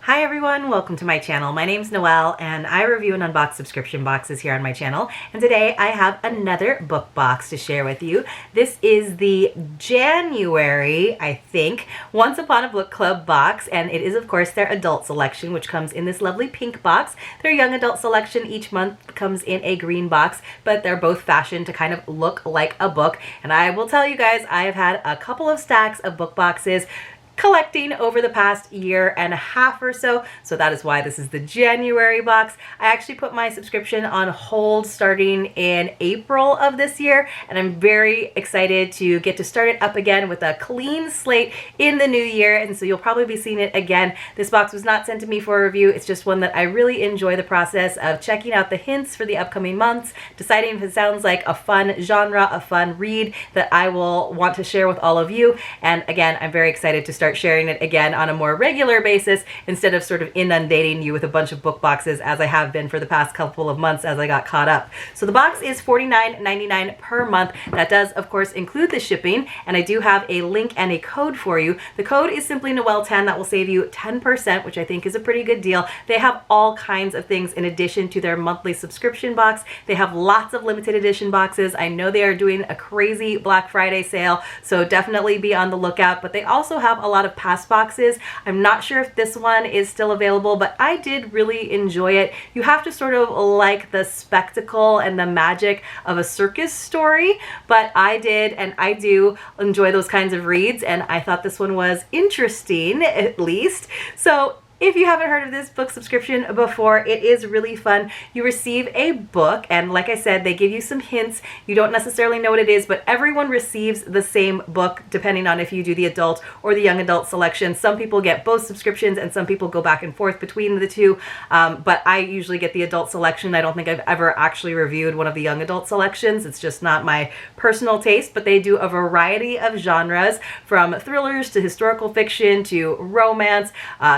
Hi everyone, welcome to my channel. My name's Noelle and I review and unbox subscription boxes here on my channel. And today I have another book box to share with you. This is the January, I think, Once Upon a Book Club box, and it is of course their adult selection, which comes in this lovely pink box. Their young adult selection each month comes in a green box, but they're both fashioned to kind of look like a book. And I will tell you guys, I have had a couple of stacks of book boxes collecting over the past year and a half or so that is why this is the January box. I actually put my subscription on hold starting in April of this year, and I'm very excited to get to start it up again with a clean slate in the new year, and so you'll probably be seeing it again. This box was not sent to me for a review. It's just one that I really enjoy the process of checking out the hints for the upcoming months, deciding if it sounds like a fun genre, a fun read that I will want to share with all of you. And again, I'm very excited to start sharing it again on a more regular basis instead of sort of inundating you with a bunch of book boxes as I have been for the past couple of months as I got caught up. So the box is $49.99 per month. That does of course include the shipping, and I do have a link and a code for you. The code is simply Noelle10. That will save you 10%, which I think is a pretty good deal. They have all kinds of things in addition to their monthly subscription box. They have lots of limited edition boxes. I know they are doing a crazy Black Friday sale, so definitely be on the lookout, but they also have a lot of past boxes. I'm not sure if this one is still available, but I did really enjoy it. You have to sort of like the spectacle and the magic of a circus story, but I did, and I do enjoy those kinds of reads, and I thought this one was interesting, at least. So if you haven't heard of this book subscription before, it is really fun. You receive a book, and like I said, they give you some hints. You don't necessarily know what it is, but everyone receives the same book depending on if you do the adult or the young adult selection. Some people get both subscriptions and some people go back and forth between the two, but I usually get the adult selection. I don't think I've ever actually reviewed one of the young adult selections. It's just not my personal taste, but they do a variety of genres, from thrillers to historical fiction to romance,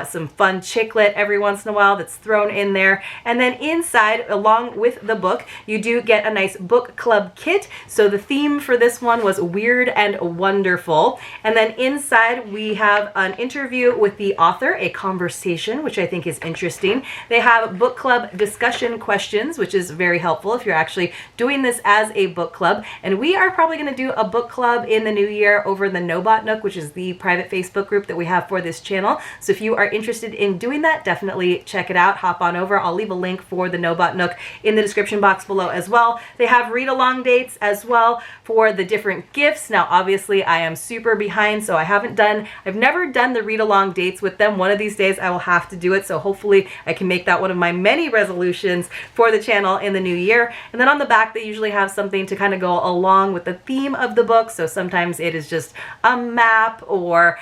some fun chick lit every once in a while that's thrown in there. And then inside, along with the book, you do get a nice book club kit. So the theme for this one was weird and wonderful. And then inside we have an interview with the author, a conversation, which I think is interesting. They have book club discussion questions, which is very helpful if you're actually doing this as a book club. And we are probably going to do a book club in the new year over the Nobot Nook, which is the private Facebook group that we have for this channel. So if you are interested in doing that, definitely check it out. Hop on over. I'll leave a link for the Nobot Nook in the description box below as well. They have read-along dates as well for the different gifts. Now, obviously, I am super behind, so I've never done the read-along dates with them. One of these days, I will have to do it, so hopefully I can make that one of my many resolutions for the channel in the new year. And then on the back, they usually have something to kind of go along with the theme of the book. So sometimes it is just a map or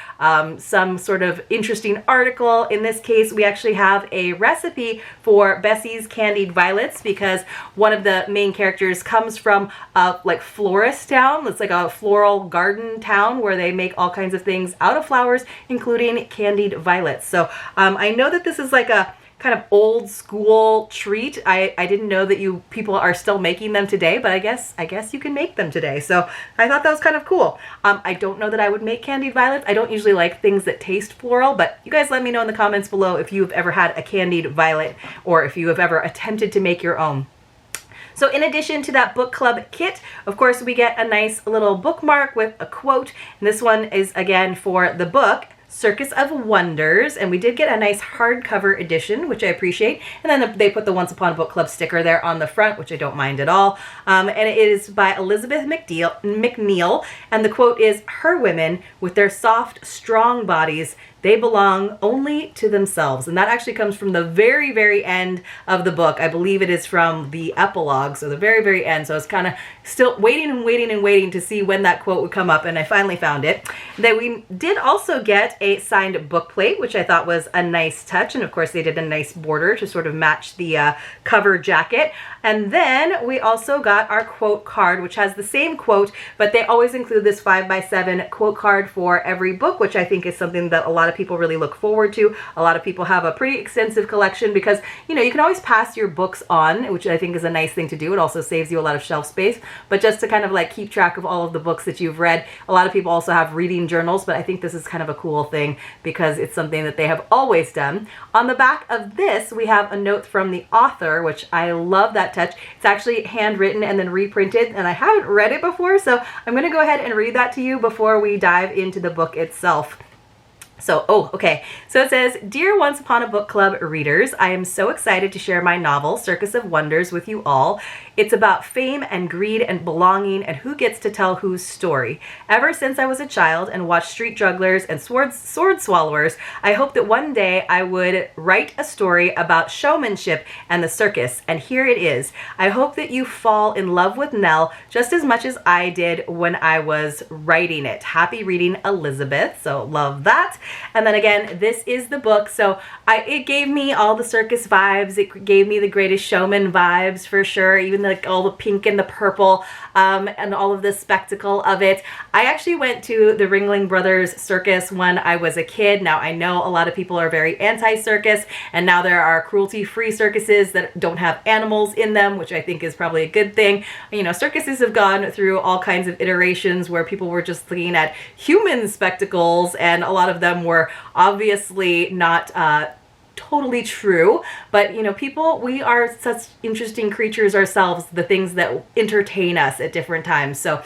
some sort of interesting article. In this case, we actually have a recipe for Bessie's candied violets, because one of the main characters comes from a like florist town. It's like a floral garden town where they make all kinds of things out of flowers, including candied violets. So I know that this is like a kind of old school treat. I didn't know that you people are still making them today, but I guess you can make them today. So I thought that was kind of cool. I don't know that I would make candied violets. I don't usually like things that taste floral, but you guys let me know in the comments below if you've ever had a candied violet or if you have ever attempted to make your own. So in addition to that book club kit, of course, we get a nice little bookmark with a quote. And this one is again for the book Circus of Wonders, and we did get a nice hardcover edition, which I appreciate. And then they put the Once Upon a Book Club sticker there on the front, which I don't mind at all. And it is by Elizabeth McNeil, and the quote is, "Her women, with their soft, strong bodies, they belong only to themselves." And that actually comes from the very, very end of the book. I believe it is from the epilogue, so the very, very end. So I was kind of still waiting and waiting and waiting to see when that quote would come up, and I finally found it. Then we did also get a signed book plate, which I thought was a nice touch. And of course, they did a nice border to sort of match the cover jacket. And then we also got our quote card, which has the same quote, but they always include this 5x7 quote card for every book, which I think is something that a lot of of people really look forward to. A lot of people have a pretty extensive collection because, you know, you can always pass your books on, which I think is a nice thing to do. It also saves you a lot of shelf space, but just to kind of like keep track of all of the books that you've read. A lot of people also have reading journals, but I think this is kind of a cool thing because it's something that they have always done. On the back of this, we have a note from the author, which I love that touch. It's actually handwritten and then reprinted, and I haven't read it before, so I'm going to go ahead and read that to you before we dive into the book itself. So, okay. So it says, "Dear Once Upon a Book Club readers, I am so excited to share my novel, Circus of Wonders, with you all. It's about fame and greed and belonging and who gets to tell whose story. Ever since I was a child and watched street jugglers and sword swallowers, I hoped that one day I would write a story about showmanship and the circus, and here it is. I hope that you fall in love with Nell just as much as I did when I was writing it. Happy reading, Elizabeth." So love that. And then again, this is the book. So it gave me all the circus vibes. It gave me the Greatest Showman vibes for sure. Even like all the pink and the purple and all of the spectacle of it. I actually went to the Ringling Brothers Circus when I was a kid. Now I know a lot of people are very anti-circus, and now there are cruelty-free circuses that don't have animals in them, which I think is probably a good thing. You know, circuses have gone through all kinds of iterations where people were just looking at human spectacles, and a lot of them were obviously not totally true, but you know, people, we are such interesting creatures ourselves, the things that entertain us at different times. So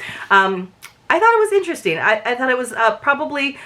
I thought it was interesting. I thought it was probably,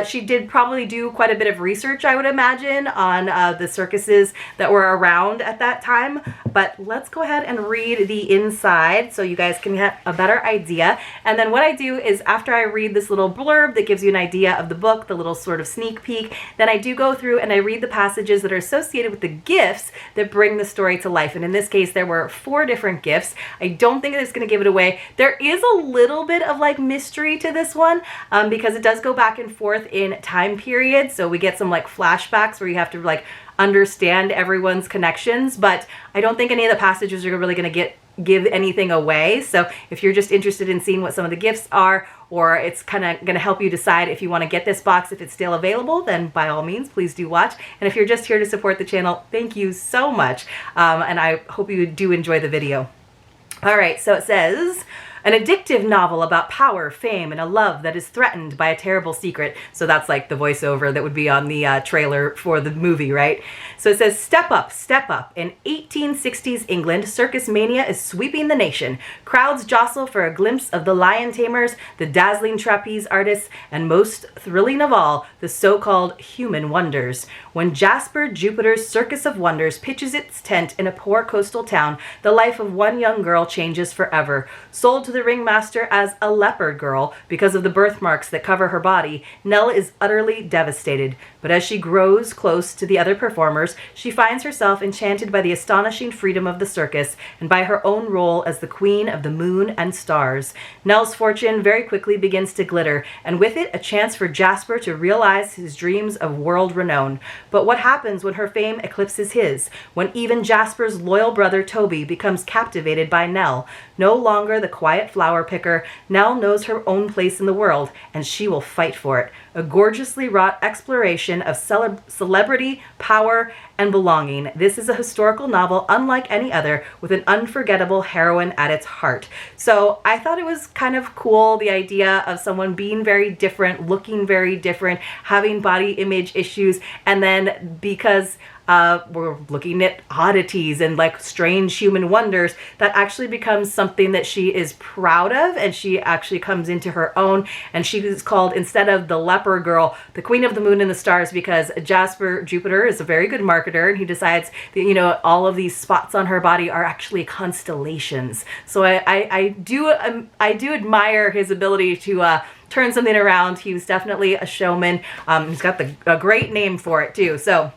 she did probably do quite a bit of research, I would imagine, on the circuses that were around at that time. But let's go ahead and read the inside so you guys can get a better idea. And then what I do is after I read this little blurb that gives you an idea of the book, the little sort of sneak peek, then I do go through and I read the passages that are associated with the gifts that bring the story to life. And in this case, there were 4 different gifts. I don't think it's going to give it away. There is a little bit of like mystery to this one because it does go back and forth in time periods. So we get some like flashbacks where you have to like understand everyone's connections, but I don't think any of the passages are really going to give anything away. So if you're just interested in seeing what some of the gifts are, or it's kind of going to help you decide if you want to get this box, if it's still available, then by all means, please do watch. And if you're just here to support the channel, thank you so much. And I hope you do enjoy the video. All right, so it says, "An addictive novel about power, fame, and a love that is threatened by a terrible secret." So that's like the voiceover that would be on the trailer for the movie, right? So it says, step up. In 1860s England, circus mania is sweeping the nation. Crowds jostle for a glimpse of the lion tamers, the dazzling trapeze artists, and most thrilling of all, the so-called human wonders. When Jasper Jupiter's Circus of Wonders pitches its tent in a poor coastal town, the life of one young girl changes forever. Sold to the ringmaster as a leopard girl because of the birthmarks that cover her body, Nell is utterly devastated. But as she grows close to the other performers, she finds herself enchanted by the astonishing freedom of the circus and by her own role as the queen of the moon and stars. Nell's fortune very quickly begins to glitter, and with it a chance for Jasper to realize his dreams of world renown. But what happens when her fame eclipses his? When even Jasper's loyal brother Toby becomes captivated by Nell? No longer the quiet flower picker, Nell knows her own place in the world, and she will fight for it. A gorgeously wrought exploration of celebrity, power, and belonging. This is a historical novel unlike any other, with an unforgettable heroine at its heart. So I thought it was kind of cool, the idea of someone being very different, looking very different, having body image issues, and then because we're looking at oddities and like strange human wonders, that actually becomes something that she is proud of, and she actually comes into her own, and she is called, instead of the leper girl, the queen of the moon and the stars, because Jasper Jupiter is a very good marketer, and he decides that, you know, all of these spots on her body are actually constellations. So I do admire his ability to turn something around. He was definitely a showman. He's got a great name for it too. So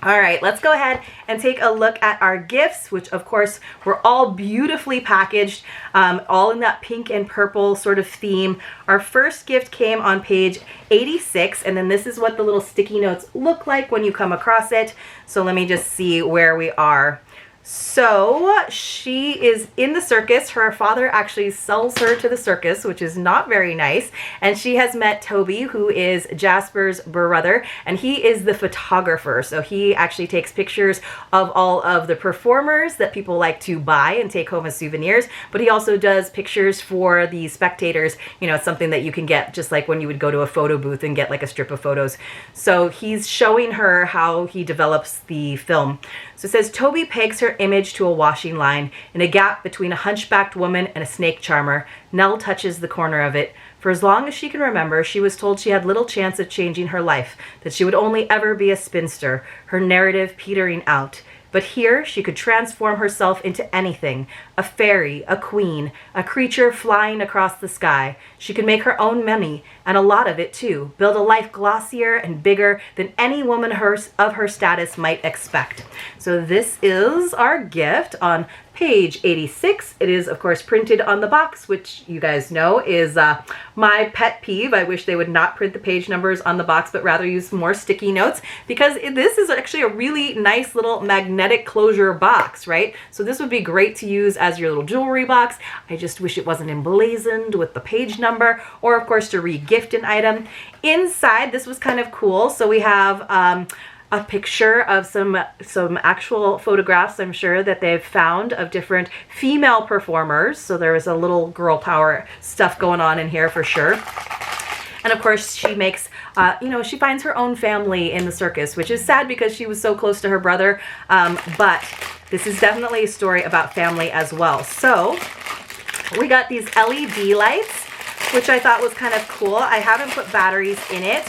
all right, let's go ahead and take a look at our gifts, which of course were all beautifully packaged, all in that pink and purple sort of theme. Our first gift came on page 86, and then this is what the little sticky notes look like when you come across it. So let me just see where we are. So she is in the circus. Her father actually sells her to the circus, which is not very nice. And she has met Toby, who is Jasper's brother, and he is the photographer. So he actually takes pictures of all of the performers that people like to buy and take home as souvenirs. But he also does pictures for the spectators. You know, it's something that you can get just like when you would go to a photo booth and get like a strip of photos. So he's showing her how he develops the film. So it says, Toby pegs her image to a washing line. In a gap between a hunchbacked woman and a snake charmer, Nell touches the corner of it. For as long as she can remember, she was told she had little chance of changing her life, that she would only ever be a spinster, her narrative petering out. But here she could transform herself into anything, a fairy, a queen, a creature flying across the sky. She could make her own money, and a lot of it too, build a life glossier and bigger than any woman of her status might expect. So this is our gift on page 86. It is, of course, printed on the box, which you guys know is my pet peeve. I wish they would not print the page numbers on the box, but rather use more sticky notes, because this is actually a really nice little magnetic closure box, right? So this would be great to use as your little jewelry box. I just wish it wasn't emblazoned with the page number, or of course to re-gift an item. Inside, this was kind of cool. So we have a picture of some actual photographs, I'm sure, that they've found of different female performers. So there was a little girl power stuff going on in here for sure. And of course, she makes, you know, she finds her own family in the circus, which is sad because she was so close to her brother. But this is definitely a story about family as well. So we got these LED lights, which I thought was kind of cool. I haven't put batteries in it,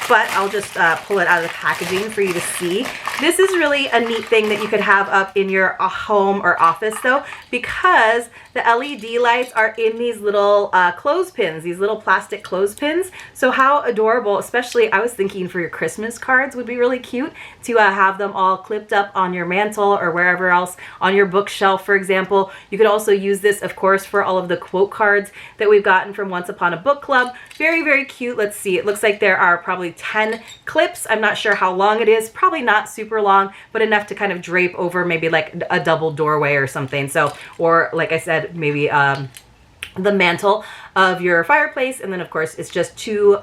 but I'll just pull it out of the packaging for you to see. This is really a neat thing that you could have up in your home or office though, because the LED lights are in these little clothespins, these little plastic clothespins. So how adorable, especially I was thinking for your Christmas cards would be really cute to have them all clipped up on your mantle or wherever else on your bookshelf, for example. You could also use this, of course, for all of the quote cards that we've gotten from Once Upon a Book Club. Very, very cute. Let's see. It looks like there are probably 10 clips. I'm not sure how long it is. Probably not super long, but enough to kind of drape over maybe like a double doorway or something. So, or like I said, maybe the mantle of your fireplace. And then of course it's just two,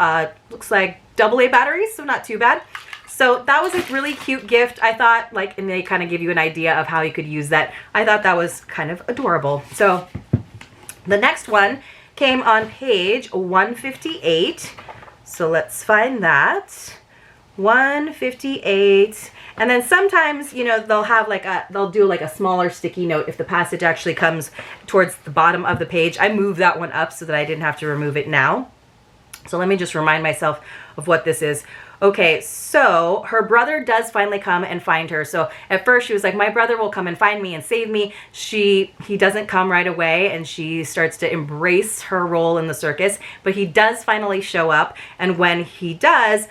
looks like AA batteries, so not too bad. So that was a really cute gift. I thought, like, and they kind of give you an idea of how you could use that. I thought that was kind of adorable. So the next one came on page 158. So let's find that. 158. And then sometimes, you know, they'll have like they'll do like a smaller sticky note if the passage actually comes towards the bottom of the page. I moved that one up so that I didn't have to remove it now. So let me just remind myself of what this is. Okay, so her brother does finally come and find her. So at first she was like, my brother will come and find me and save me. He doesn't come right away, and she starts to embrace her role in the circus, but he does finally show up. And when he does,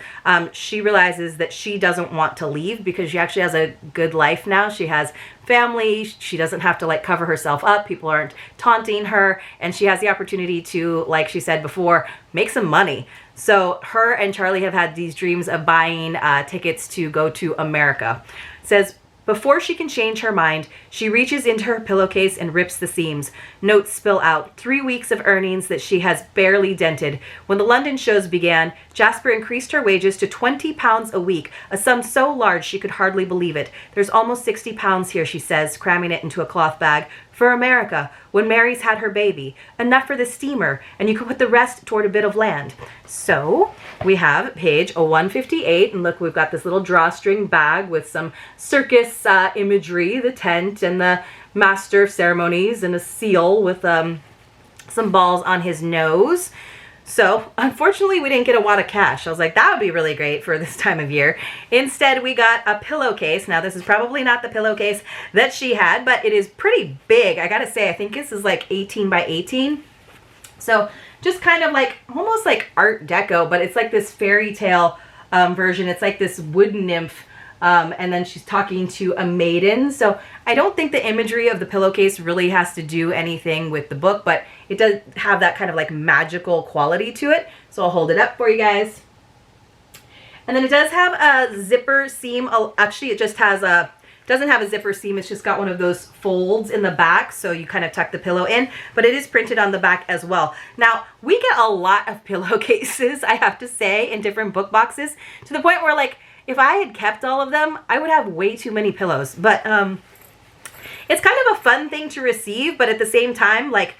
she realizes that she doesn't want to leave because she actually has a good life now. She has family. She doesn't have to like cover herself up. People aren't taunting her, and she has the opportunity to, like she said before, make some money. So her and Charlie have had these dreams of buying tickets to go to America. It says, before she can change her mind, she reaches into her pillowcase and rips the seams. Notes spill out, 3 weeks of earnings that she has barely dented. When the London shows began, Jasper increased her wages to £20 a week, a sum so large she could hardly believe it. There's almost £60 here, she says, cramming it into a cloth bag. For America, when Mary's had her baby. Enough for the steamer, and you could put the rest toward a bit of land. So we have page 158, and look, we've got this little drawstring bag with some circus imagery, the tent and the master of ceremonies, and a seal with some balls on his nose. So unfortunately we didn't get a wad of cash. I was like, that would be really great for this time of year. Instead, we got a pillowcase. Now this is probably not the pillowcase that she had, but it is pretty big. I gotta say, I think this is like 18 by 18. So just kind of like, almost like Art Deco, but it's like this fairy tale version. It's like this wood nymph. And then she's talking to a maiden. So I don't think the imagery of the pillowcase really has to do anything with the book, but it does have that kind of like magical quality to it. So I'll hold it up for you guys. And then it does have a zipper seam. Actually, it just has a Doesn't have a zipper seam, it's just got one of those folds in the back, so you kind of tuck the pillow in, but it is printed on the back as well. Now, we get a lot of pillowcases, I have to say, in different book boxes, to the point where, like, if I had kept all of them, I would have way too many pillows. But it's kind of a fun thing to receive, but at the same time, like,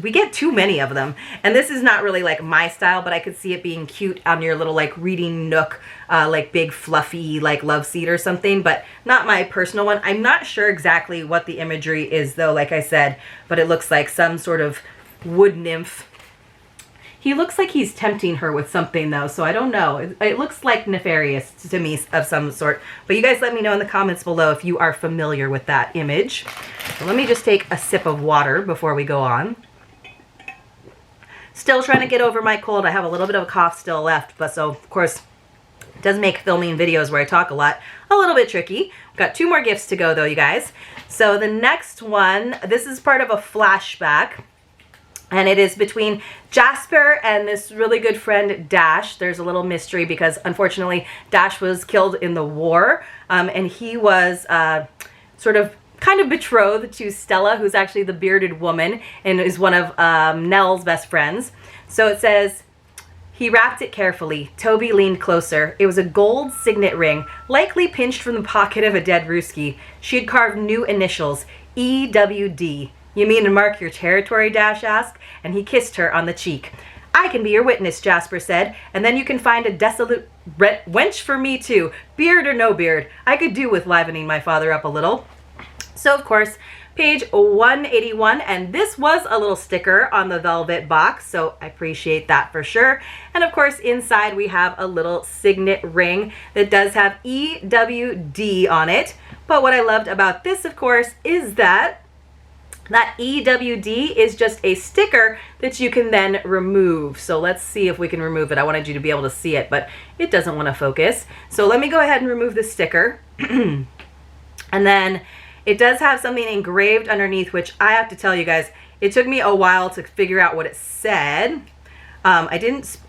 we get too many of them. And this is not really like my style, but I could see it being cute on your little like reading nook, like big fluffy like love seat or something, but not my personal one. I'm not sure exactly what the imagery is though, like I said, but it looks like some sort of wood nymph. He looks like he's tempting her with something though, so I don't know. It looks like nefarious to me of some sort. But you guys let me know in the comments below if you are familiar with that image. So let me just take a sip of water before we go on. Still trying to get over my cold. I have a little bit of a cough still left, but so of course it does make filming videos where I talk a lot a little bit tricky. We've got 2 more gifts to go though, you guys. So the next one, this is part of a flashback. And it is between Jasper and this really good friend, Dash. There's a little mystery because, unfortunately, Dash was killed in the war. And he was kind of betrothed to Stella, who's actually the bearded woman and is one of Nell's best friends. So it says, he wrapped it carefully. Toby leaned closer. It was a gold signet ring, likely pinched from the pocket of a dead Ruski. She had carved new initials, EWD. You mean to mark your territory, Dash asked, and he kissed her on the cheek. I can be your witness, Jasper said, and then you can find a desolate wench for me too, beard or no beard. I could do with livening my father up a little. So, of course, page 181, and this was a little sticker on the velvet box, so I appreciate that for sure. And, of course, inside we have a little signet ring that does have EWD on it. But what I loved about this, of course, is that EWD is just a sticker that you can then remove. So let's see if we can remove it. I wanted you to be able to see it, but it doesn't want to focus. So let me go ahead and remove the sticker. And then it does have something engraved underneath, which I have to tell you guys, it took me a while to figure out what it said. This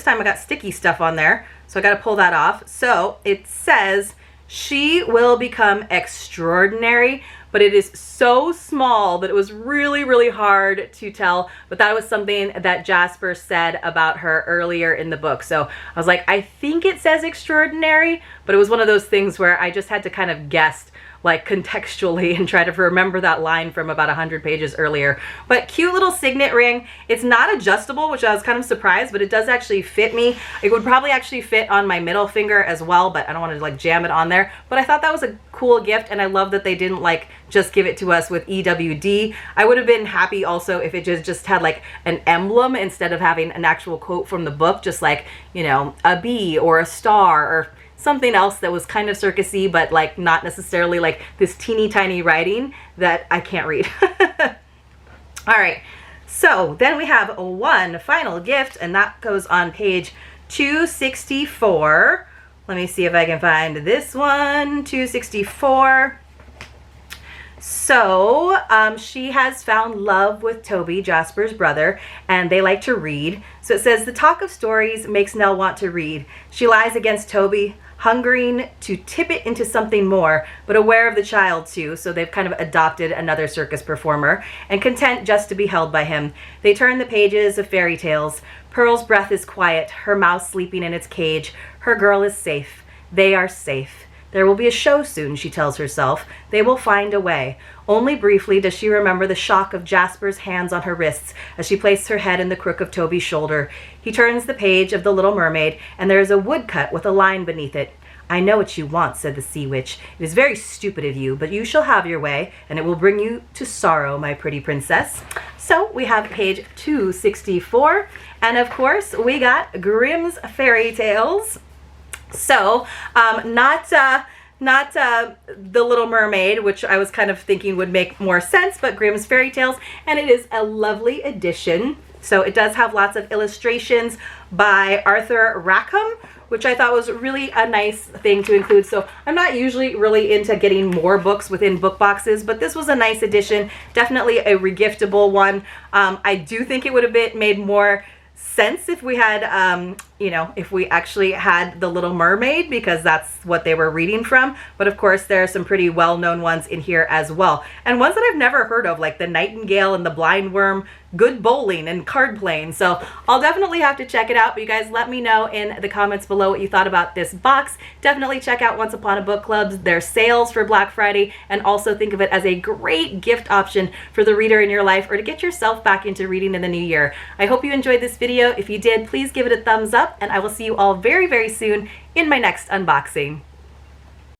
time I got sticky stuff on there, so I got to pull that off. So it says, she will become extraordinary, but it is so small that it was really, really hard to tell. But that was something that Jasper said about her earlier in the book. So I was like, I think it says extraordinary, but it was one of those things where I just had to kind of guess like contextually and try to remember that line from about 100 pages earlier. But cute little signet ring. It's not adjustable, which I was kind of surprised, but it does actually fit me. It would probably actually fit on my middle finger as well, but I don't want to like jam it on there. But I thought that was a cool gift, and I love that they didn't like just give it to us with EWD. I would have been happy also if it just had like an emblem instead of having an actual quote from the book, just like, you know, a bee or a star or something else that was kind of circusy, but like not necessarily like this teeny tiny writing that I can't read. All right, so then we have one final gift, and that goes on page 264. Let me see if I can find this one, 264. So she has found love with Toby, Jasper's brother, and they like to read. So it says, the talk of stories makes Nell want to read. She lies against Toby, hungering to tip it into something more, but aware of the child too, so they've kind of adopted another circus performer, and content just to be held by him. They turn the pages of fairy tales. Pearl's breath is quiet, her mouse sleeping in its cage. Her girl is safe. They are safe. There will be a show soon, she tells herself. They will find a way. Only briefly does she remember the shock of Jasper's hands on her wrists as she placed her head in the crook of Toby's shoulder. He turns the page of The Little Mermaid, and there is a woodcut with a line beneath it. I know what you want, said the sea witch. It is very stupid of you, but you shall have your way, and it will bring you to sorrow, my pretty princess. So we have page 264, and of course we got Grimm's Fairy Tales. So, not The Little Mermaid, which I was kind of thinking would make more sense, but Grimm's Fairy Tales, and it is a lovely edition. So it does have lots of illustrations by Arthur Rackham, which I thought was really a nice thing to include. So I'm not usually really into getting more books within book boxes, but this was a nice edition, definitely a regiftable one. I do think it would have made more sense if we had you know, if we actually had The Little Mermaid, because that's what they were reading from. But of course, there are some pretty well-known ones in here as well. And ones that I've never heard of, like The Nightingale and The Blind Worm, Good Bowling, and Card Playing. So I'll definitely have to check it out. But you guys let me know in the comments below what you thought about this box. Definitely check out Once Upon a Book Club's, their sales for Black Friday, and also think of it as a great gift option for the reader in your life, or to get yourself back into reading in the new year. I hope you enjoyed this video. If you did, please give it a thumbs up, and I will see you all very, very soon in my next unboxing.